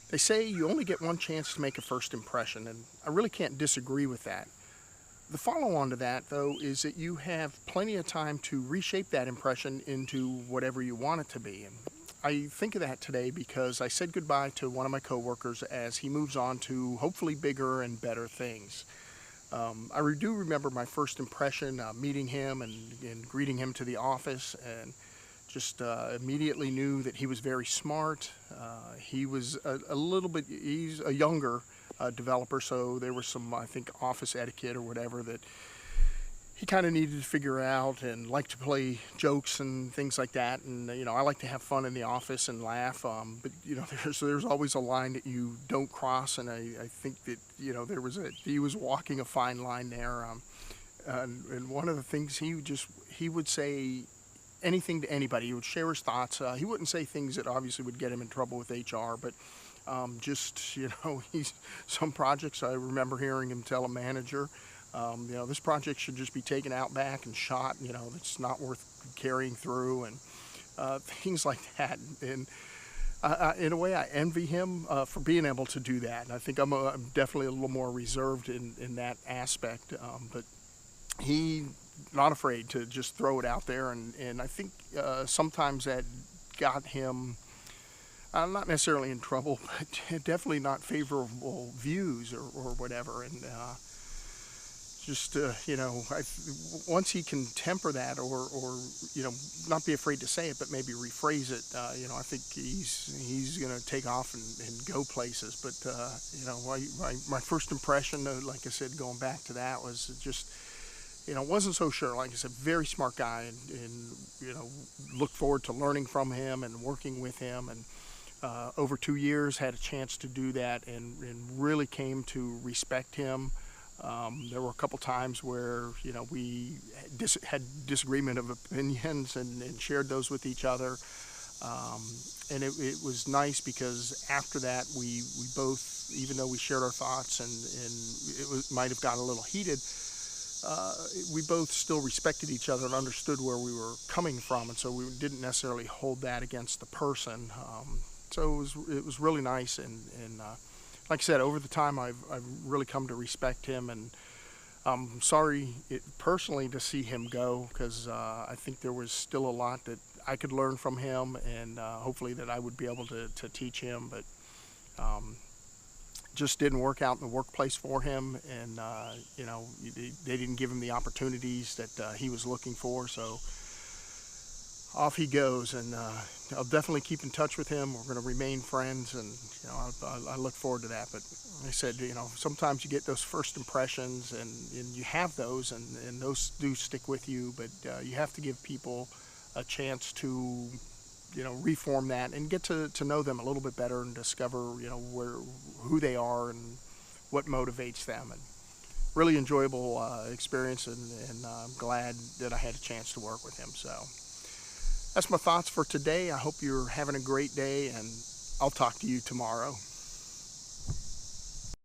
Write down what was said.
They say you only get one chance to make a first impression, and I really can't disagree with that. The follow on to that, though, is that you have plenty of time to reshape that impression into whatever you want it to be. And I think of that today because I said goodbye to one of my coworkers as he moves on to hopefully bigger and better things. Do remember my first impression, meeting him and greeting him to the office, and just immediately knew that he was very smart. He was a little bit, he's a younger developer, so there was some, I think, office etiquette or whatever that he kind of needed to figure out, and liked to play jokes and things like that. And I like to have fun in the office and laugh. But there's always a line that you don't cross, and I think that he was walking a fine line there. And one of the things he would say anything to anybody. He would share his thoughts. He wouldn't say things that obviously would get him in trouble with HR, but he's some projects. I remember hearing him tell a manager, this project should just be taken out back and shot. It's not worth carrying through, and things like that. And in a way, I envy him for being able to do that. And I think I'm definitely a little more reserved in that aspect. But he not afraid to just throw it out there, and I think sometimes that got him not necessarily in trouble, but definitely not favorable views or whatever. And once he can temper that, or not be afraid to say it, but maybe rephrase it, I think he's going to take off and go places. But my first impression, like I said, going back to that, was just wasn't so sure. Like I said, very smart guy, and look forward to learning from him and working with him. And over 2 years, had a chance to do that, and really came to respect him. There were a couple times where we had disagreement of opinions, and shared those with each other. And it was nice because after that, we both, even though we shared our thoughts, and might have gotten a little heated, we both still respected each other and understood where we were coming from, and so we didn't necessarily hold that against the person. So it was really nice, and like I said, over the time, I've really come to respect him, and I'm sorry personally to see him go, because I think there was still a lot that I could learn from him, and hopefully that I would be able to teach him. But just didn't work out in the workplace for him, and they didn't give him the opportunities that he was looking for. So off he goes, and I'll definitely keep in touch with him. We're going to remain friends, and I look forward to that. But like I said, sometimes you get those first impressions, and you have those, and those do stick with you. But you have to give people a chance to reform that and get to know them a little bit better, and discover who they are and what motivates them. And really enjoyable experience, and I'm glad that I had a chance to work with him. So that's my thoughts for today. I hope you're having a great day, and I'll talk to you tomorrow.